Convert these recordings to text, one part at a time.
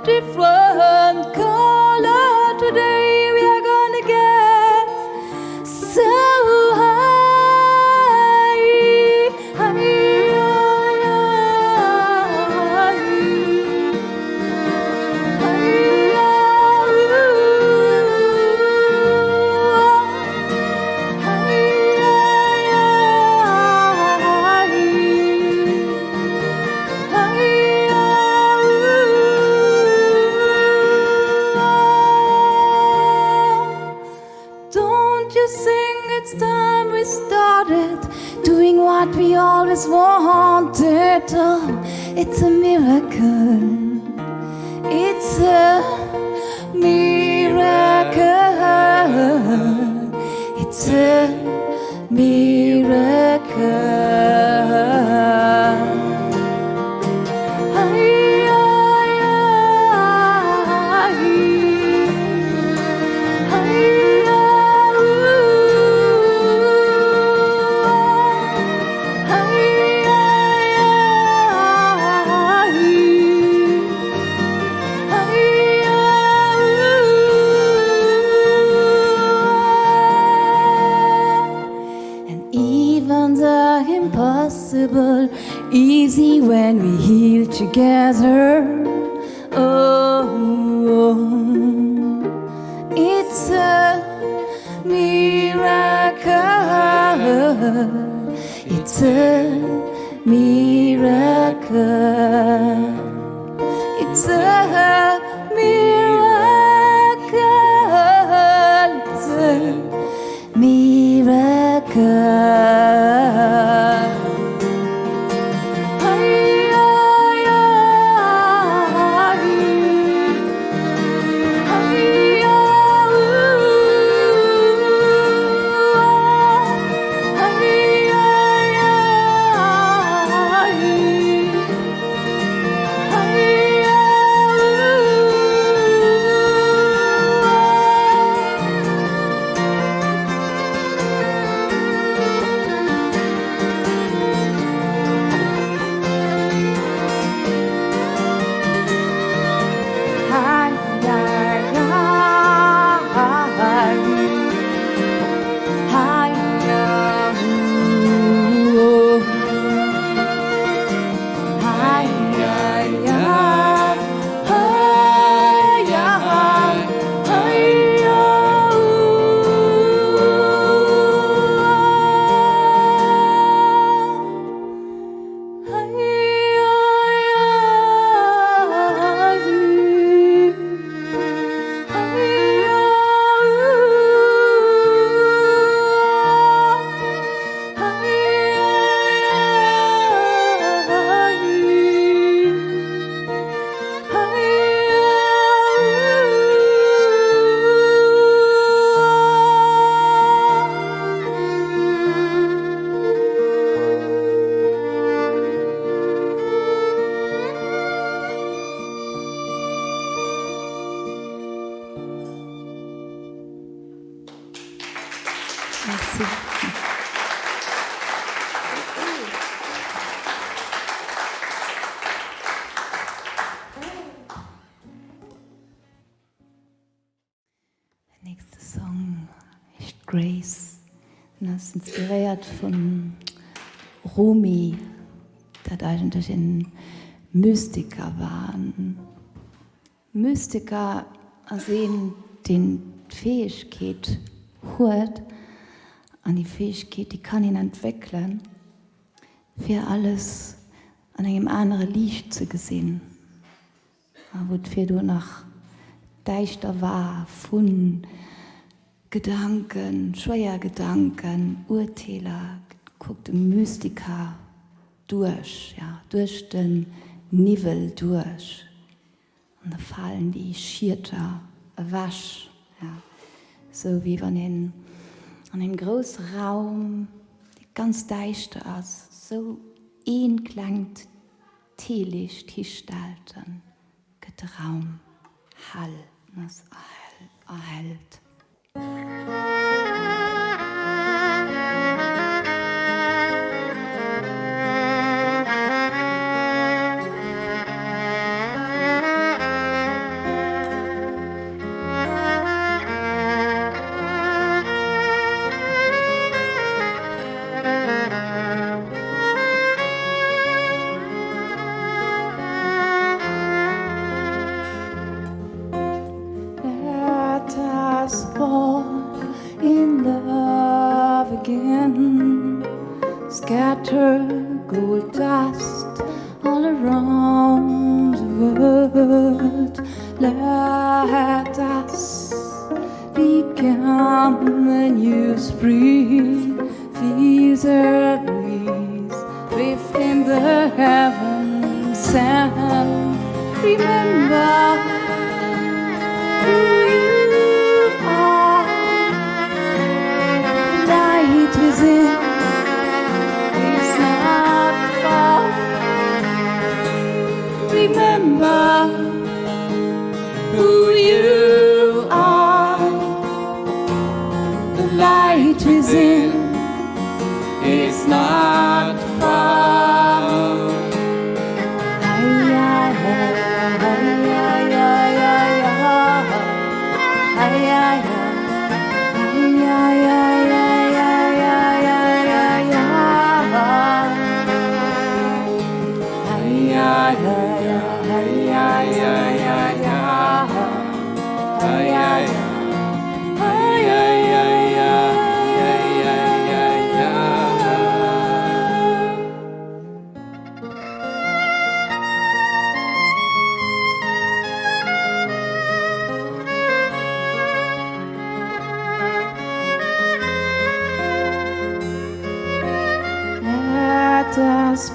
different color. Today we are gonna get so high, Don't you sing, it's time we started doing what we always wanted. Oh, it's a miracle. It's a miracle. It's a miracle. Impossible, easy when we heal together. Oh, it's a miracle. It's a miracle. It's a miracle. It's a miracle. Grace. Und das ist inspiriert von Rumi, der eigentlich ein Mystiker war. Mystiker sehen den Fähigkeit hat, an die Fähigkeit, die kann ihn entwickeln, für alles an einem anderen Licht zu sehen. Wofür du nach deichter war von Gedanken, schwerer Gedanken, Urteiler, guckt Mystiker durch, ja, durch den Nivel durch. Und da fallen die Schierter, Wasch, ja, so wie wenn in einem großen Raum, die ganz dicht ist, so ein klangt Teelicht gestalten, geht der Raum Hall, das erhält. has become a new spring. Feels a breeze within the heavens, and remember who you are. The light within is not far. Remember who you are. The light within is not far.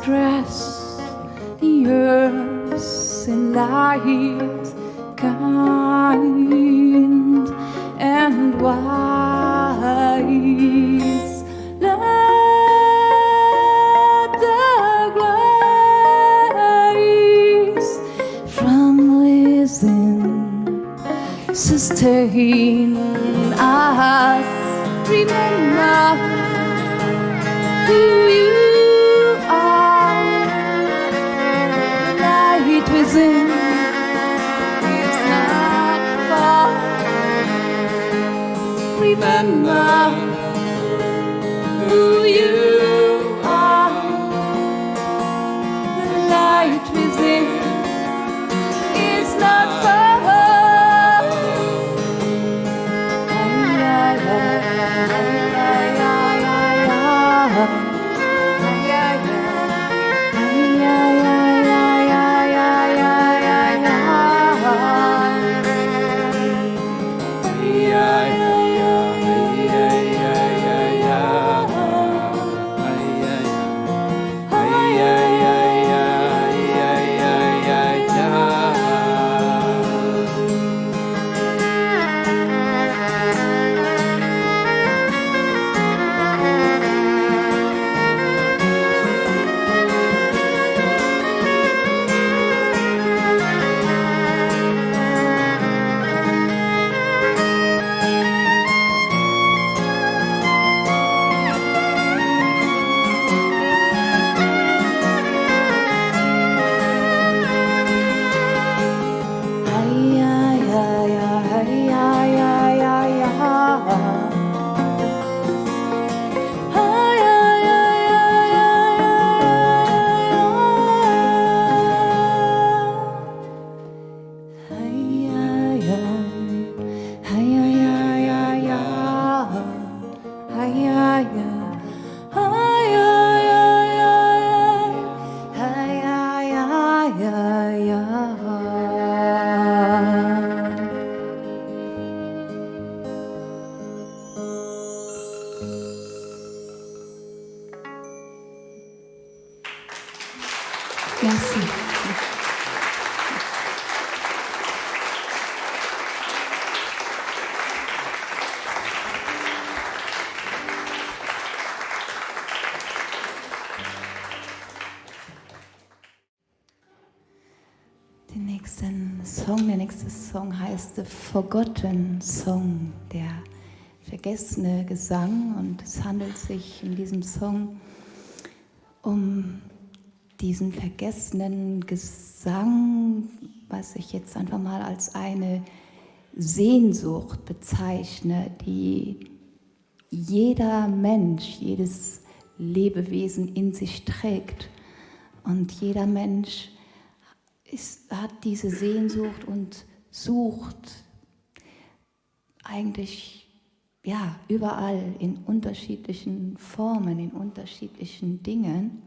Press the earth in light, kind and wise. Let the grace from within sustain us. Remember who you within is not far. Remember who you are. The light within is not far. Merci. Der nächste Song heißt The Forgotten Song, der vergessene Gesang. Und es handelt sich in diesem Song um diesen vergessenen Gesang, was ich jetzt einfach mal als eine Sehnsucht bezeichne, die jeder Mensch, jedes Lebewesen in sich trägt. Und jeder Mensch hat diese Sehnsucht und sucht eigentlich überall in unterschiedlichen Formen, in unterschiedlichen Dingen.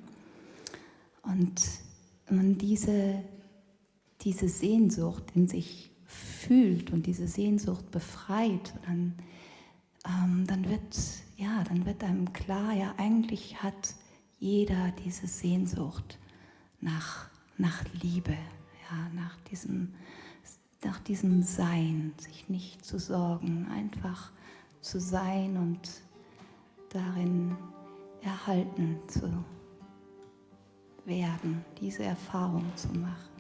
Und man diese Sehnsucht in sich fühlt und diese Sehnsucht befreit, dann wird einem klar, ja, eigentlich hat jeder diese Sehnsucht nach Liebe, ja, nach diesem Sein, sich nicht zu sorgen, einfach zu sein und darin erhalten zu werden, diese Erfahrung zu machen.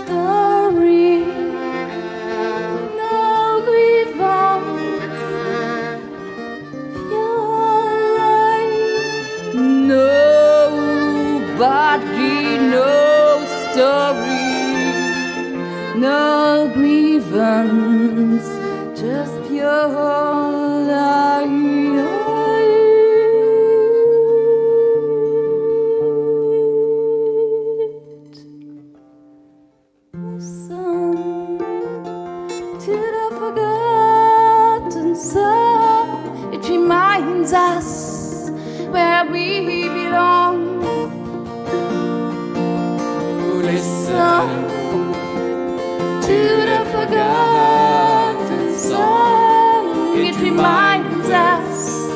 Story where we belong. Listen to the forgotten song. It reminds us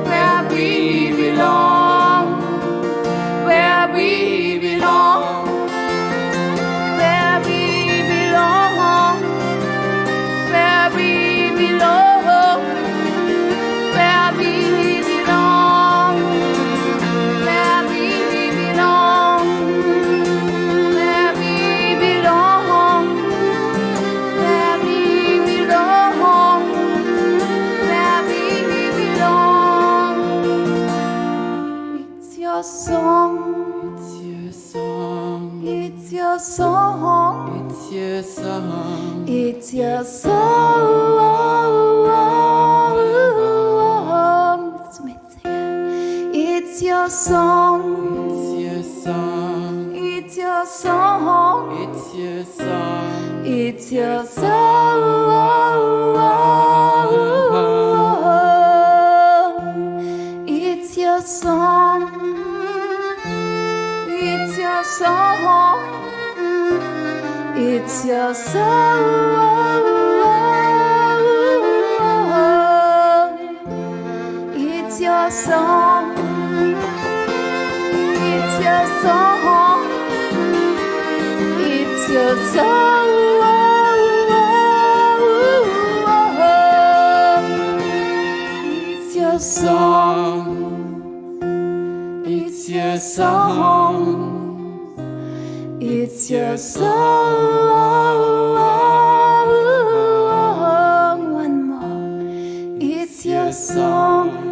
where we belong, where we belong, where we belong, where we belong, where we belong, where we belong, where we belong, where we belong, where we belong. It's your song, it's your song, it's your song, it's your song, it's your song. It's your song, it's your song, it's your song, it's your song, it's your song, it's your song, it's your song, it's your song, it's your song. It's your song, it's your song, it's your song, it's your song, it's your song. One more, it's your song.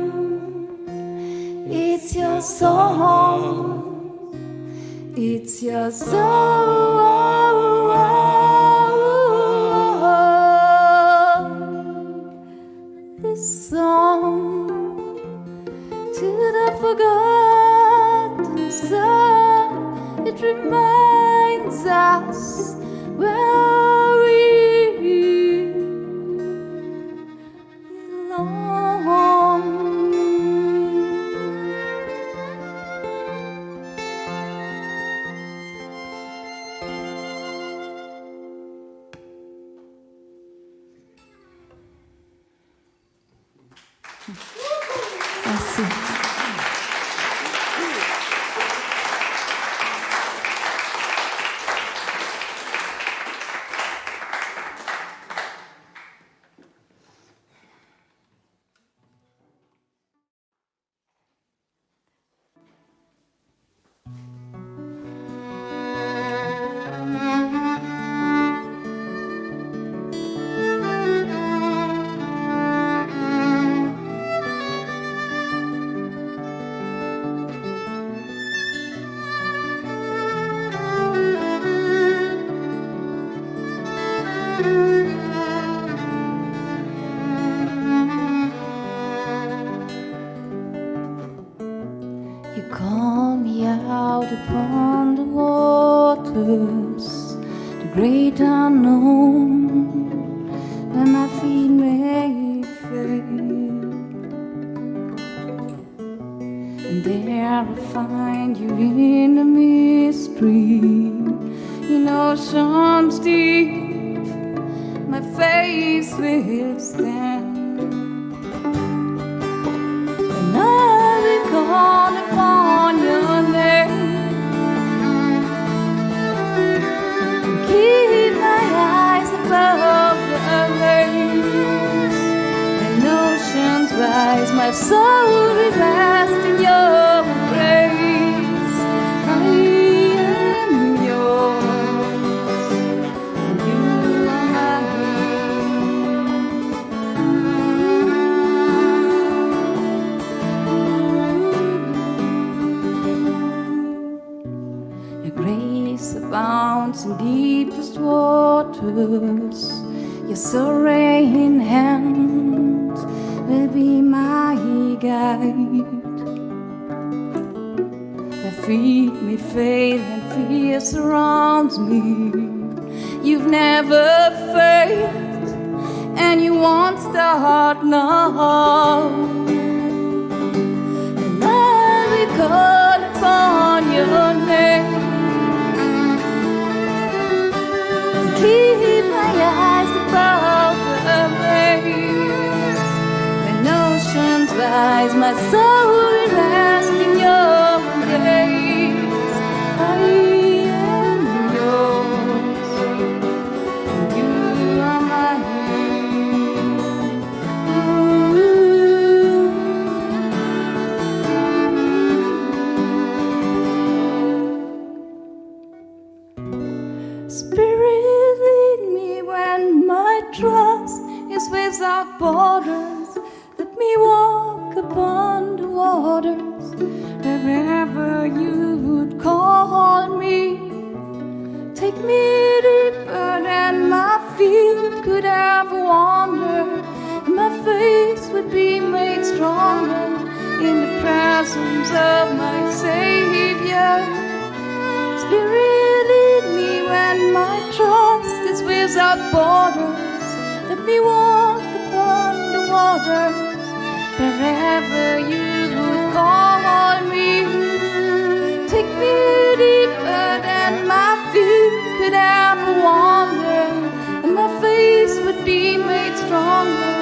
It's your song, it's your song. This song to the forgotten song. It reminds us where we belong. Merci. You call me out upon the waters, the great unknown, where my feet may fail. And there I find you in the mystery, in oceans deep, my face will stand. And I will call upon your name, keep my eyes above the waves. And oceans rise, my soul will rest in your embrace. I am yours, and you are mine. Your grace abounds in deepest waters. Your serene hand will be my guide. Where feet may fail and fear surrounds me, you've never failed, and you won't start now. And I lies my soul will rest in your embrace. I am yours, and you are mine. Spirit, lead me when my trust is without borders. Let me walk upon the waters, wherever you would call me. Take me deeper than my feet could ever wander, and my faith would be made stronger in the presence of my Savior. Spirit, lead me when my trust is without borders. Let me walk upon the waters, wherever you would call me. Take me deeper than my feet could ever wander, and my faith would be made stronger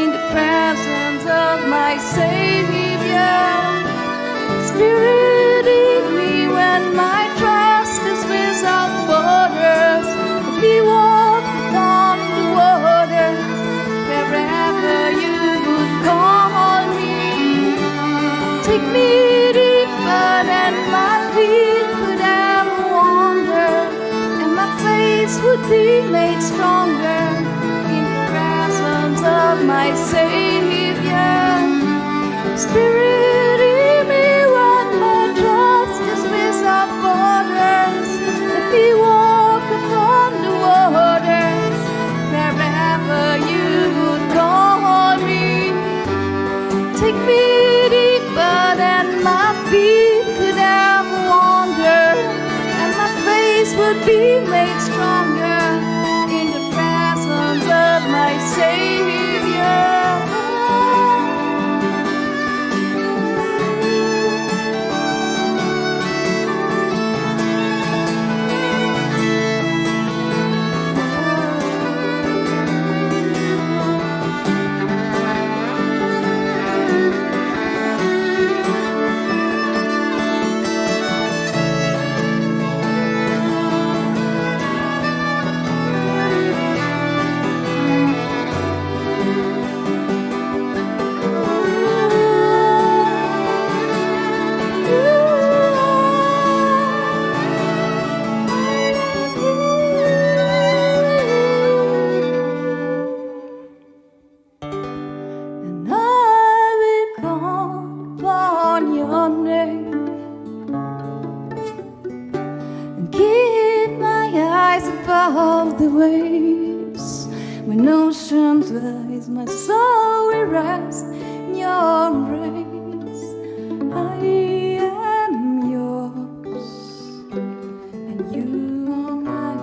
in the presence of my Savior. Spirit, lead me when my trust is without borders. Let me walk upon the waters, wherever you would call me. Take me deeper than my feet could ever wander, and my faith would be made stronger in the presence of my Savior. Spirit, lead me when my trust is without borders. Let me walk upon the waters, wherever you would call me. Take me deeper than my feet could ever wander, and my faith would be made stronger in the presence of my Savior. When oceans rise, my soul will rest in your embrace. I am yours, and you are mine.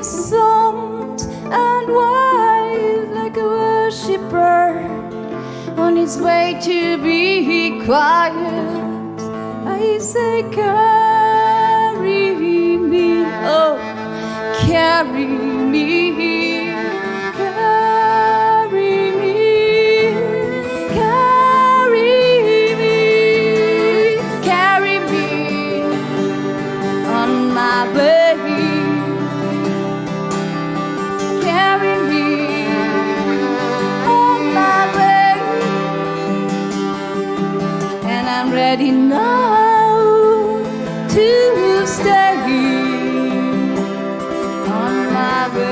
sound and wave like a worshipper on his way to be quiet. I say, carry me, oh, carry me, carry me, carry me, carry me on my way, carry me on my way, and I'm ready now to stay on my way.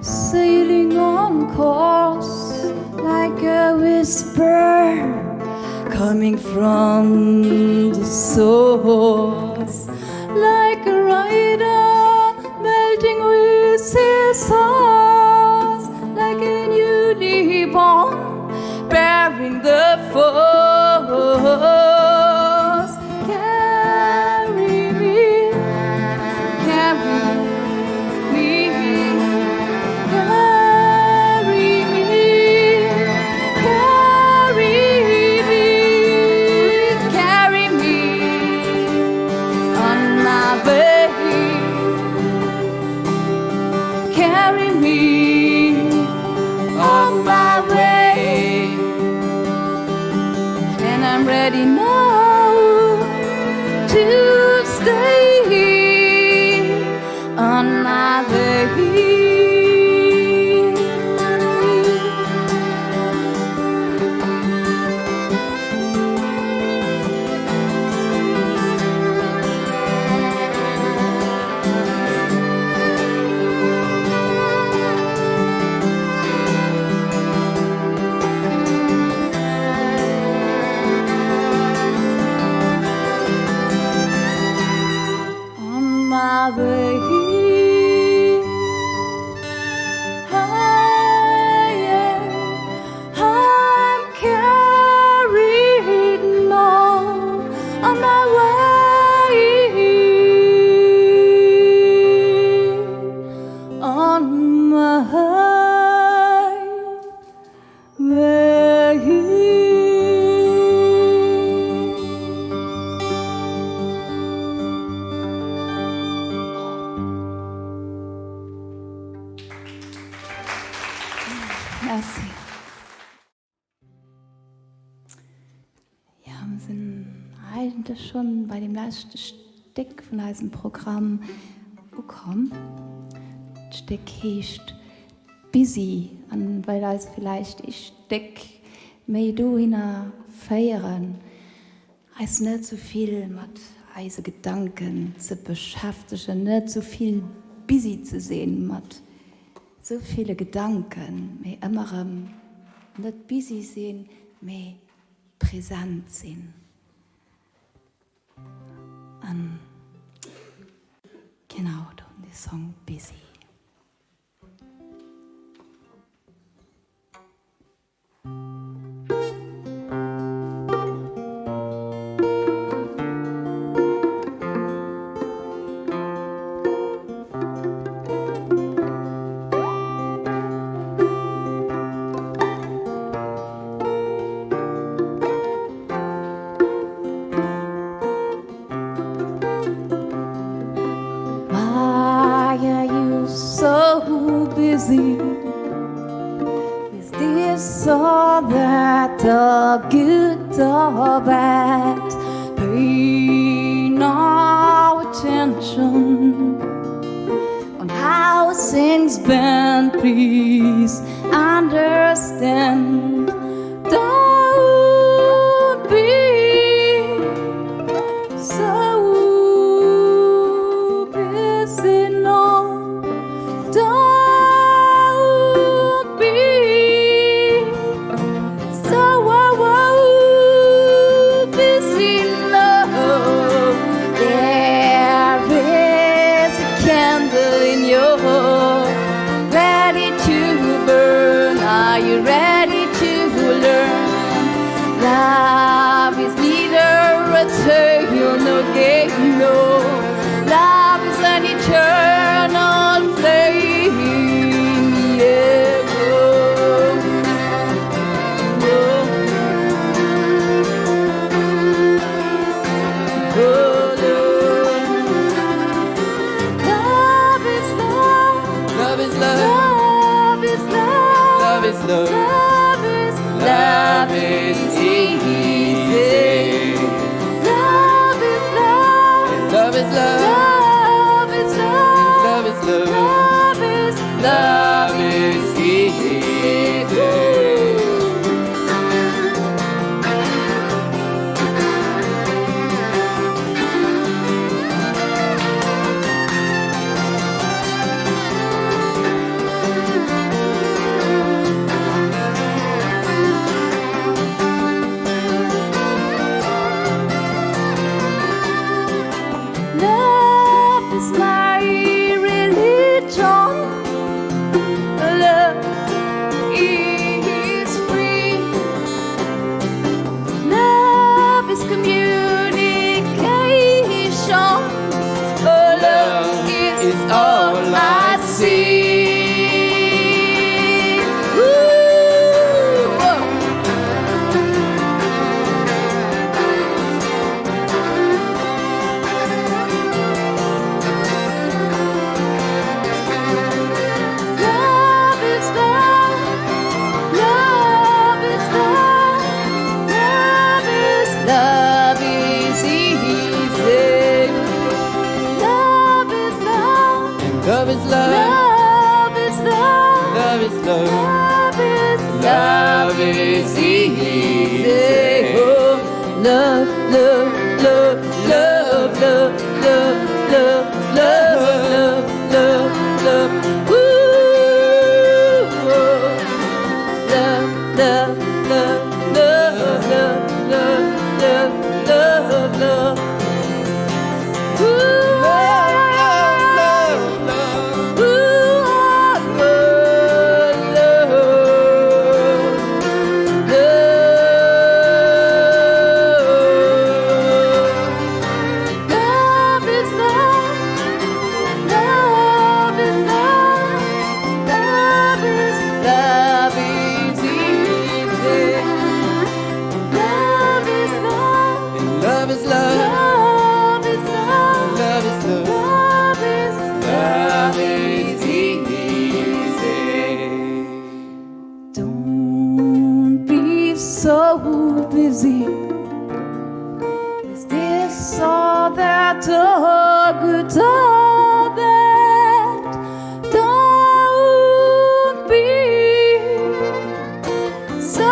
Sailing on course like a whisper coming from the source, like a rider melting with his horse, like a newly born bearing the force. Carry me, carry me, carry me, carry me, carry me on my way, carry me on my way, and I'm ready now to stay on my way. On my way. I'm carried now on my way, on my way. Merci. Ja, wir sind eigentlich schon bei dem letzten Stück von diesem Programm gekommen. Das Stück heißt Busy, und weil das vielleicht ein Stück mehr dahin feiern, als nicht so viel mit unseren Gedanken zu beschäftigen, nicht so viel busy zu sehen mit so viele Gedanken, mehr immer nicht busy sehen, mehr präsent sein. Und genau, da der Song Busy. Busy is this or that, or good or bad? Pay no attention this band, please understand. Don't be so busy now. Don't be so busy now. There is a candle in your heart, ready to burn. Are you ready to learn? Love is neither a turn nor gain, no. Love is an eternal flame. Yeah, Love is love. Love is love. Love is love. Love is love. Love is easy. Love is love. Love is love. Love is love. Love is love. Love is easy. Love is my religion. Love is free. Love is communication. Oh, love is all I see. Ooh, oh. Love is love. Love is love. Love is easy. Love is love. Love is love. Love is love. Love is love. Love is easy. Oh, love, love, love, love, love, love, love, love, love, love. Ooh, oh. Love, love, love, love, love, love, love, love, love. Ooh, so busy. Is this all that a good all that? Don't be so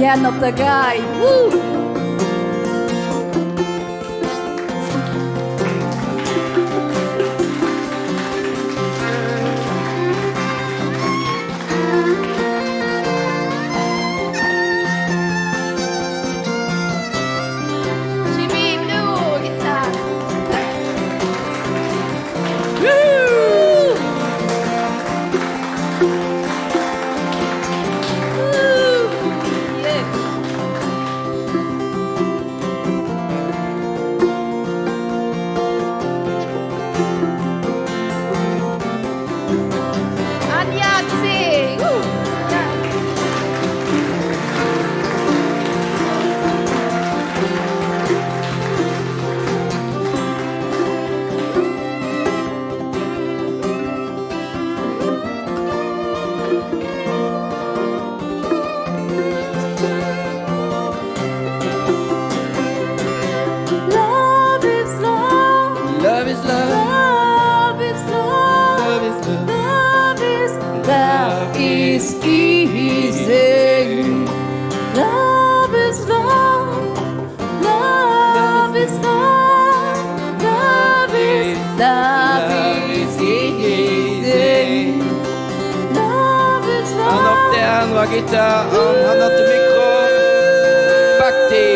gern auf der Geige. Gitarre und hat das Mikro. Bhakti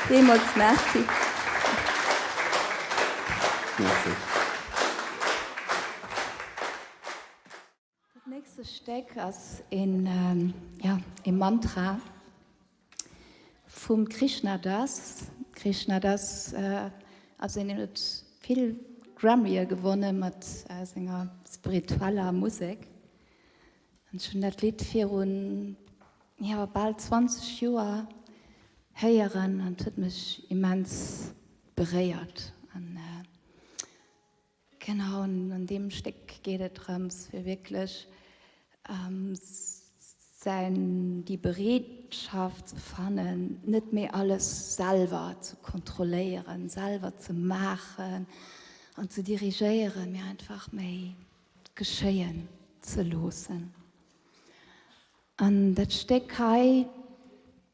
Vielmals merci. Das nächste Stück ist im Mantra vom Krishna das. Also in hat viel Grammy gewonnen mit seiner spiritueller Musik. Und schon das Lied für bald 20 Jahre hören und hat mich immens berührt. Und, genau, und an dem Stück geht es darum, für wirklich die Bereitschaft zu finden, nicht mehr alles selber zu kontrollieren, selber zu machen und zu dirigieren, mir einfach mehr geschehen zu lassen. Und das Stück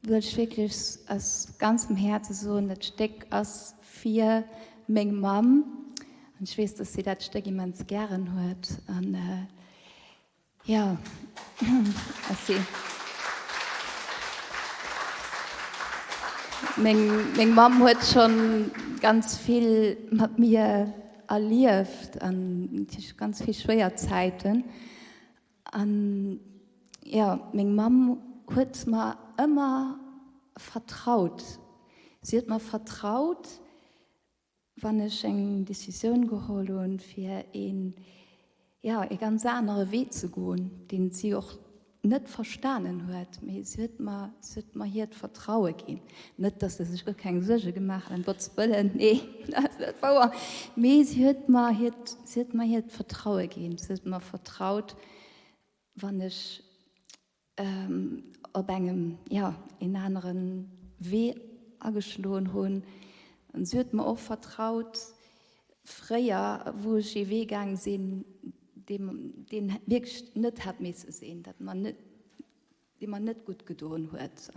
will ich wirklich aus ganzem Herzen so das Stück aus für meine Mom. Und ich weiß, dass sie das Stück jemand gern hört. Und meine Mom hat schon ganz viel mit mir erlebt und ganz viele schwere Zeiten. Und meine Mom hat mir immer vertraut. Sie hat mir vertraut, wenn ich eine Decision geholt habe für ihn, ja, ein ganz anderer Weg zu gehen, den sie auch nicht verstanden hat. Es wird mal hier Vertrauen gehen. Nicht, dass sie sich gar keine Sorge gemacht haben, Gottes Willen, nee, das ist nicht wahr. Aber sie wird mal hier Vertrauen gehen. Sie wird mal vertraut, wenn ich auf einem, ja, in anderen Weg angeschlagen habe. Und sie wird mir auch vertraut, früher, wo ich den Weg gegangen bin, den wirklich nicht hat müssen sehen, dass man nicht gut getan hat.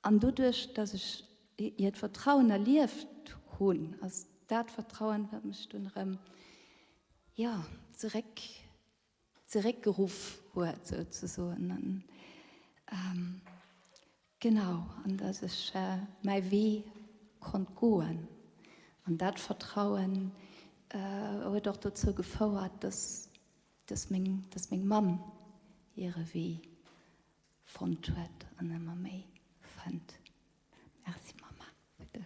Und dadurch, dass ich ihr Vertrauen erlebt habe, also das Vertrauen hat mich dann ja, zurückgerufen hat, sozusagen. Und, genau, und dass ich mein Weg konnte gehen. Und das Vertrauen hat auch dazu geführt, dass meine Mom ihre Weg fand und immer mehr fand. Merci, Mama. Bitte.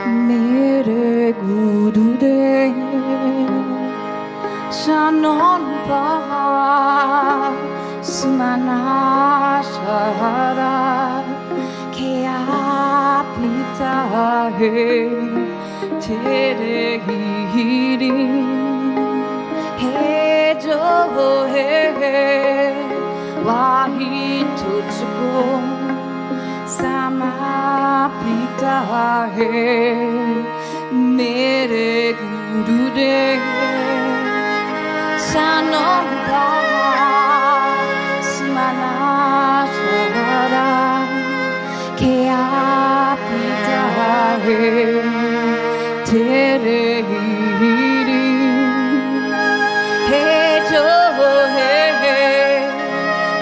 Mere Gurudev Shannon Baha Sumana Shara Kea Pita He Tere Hirin He Jo He Wahi Tutsuko Sama Pita He Mere Gurudev Shannon Baha Sumana Shara Kea Pita He Tere Hirin He Jo He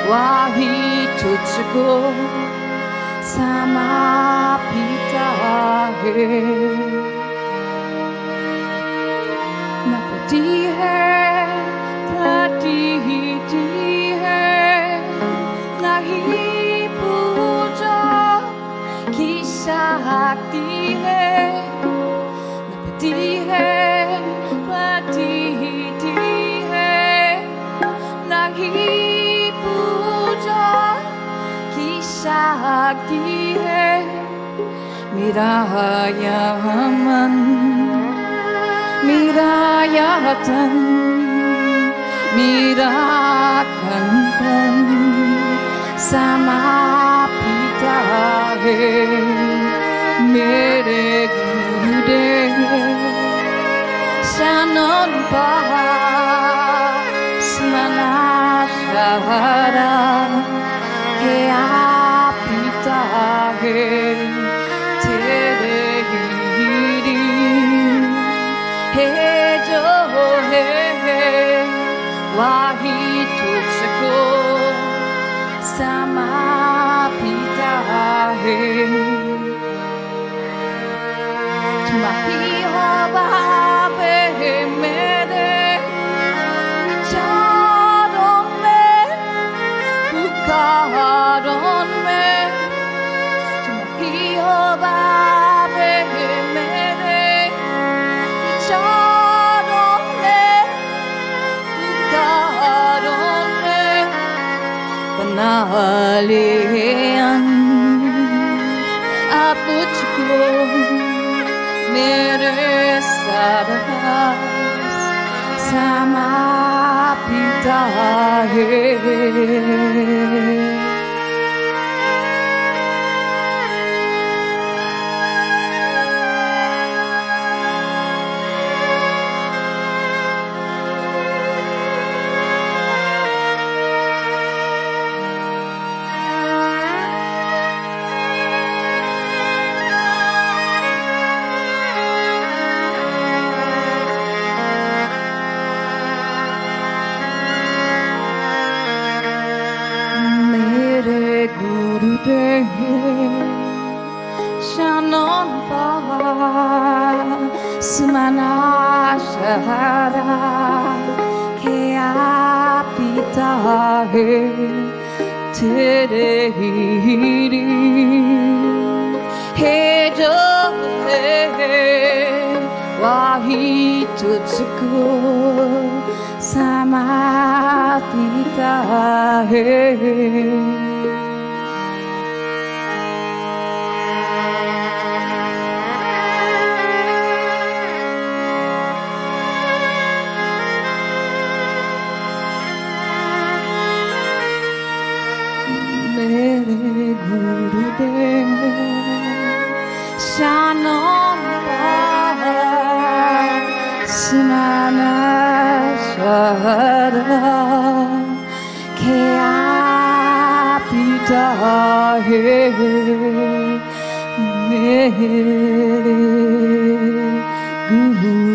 Wahi Tutsuko Sama Pita He Napati Hai Prati Hai Nahi Puja Kishakti Hai Napati Hai Prati Hai Nahi Puja Shakti hai mera yaman mera yatan mera kankan sama pita hai mere Gurudev Shannon Baha Smana Shahara Kea Pita He Tere Hirin He Jo He Wahi Tutsako Sama Pita He Tumahi Hoba He Mere Charon Me Pukaron Me Jehovah Mere Charon Me Pukaron Me Panalian Aputko Mere Sadas Sama Pita He Gurudev Shannon Baba Sumana Shahara Ke apita Tere He jo Wahi tutsuko Samapita Mere Gurudev Shannon Baba Sumana Shahara Ke apita Mere Guru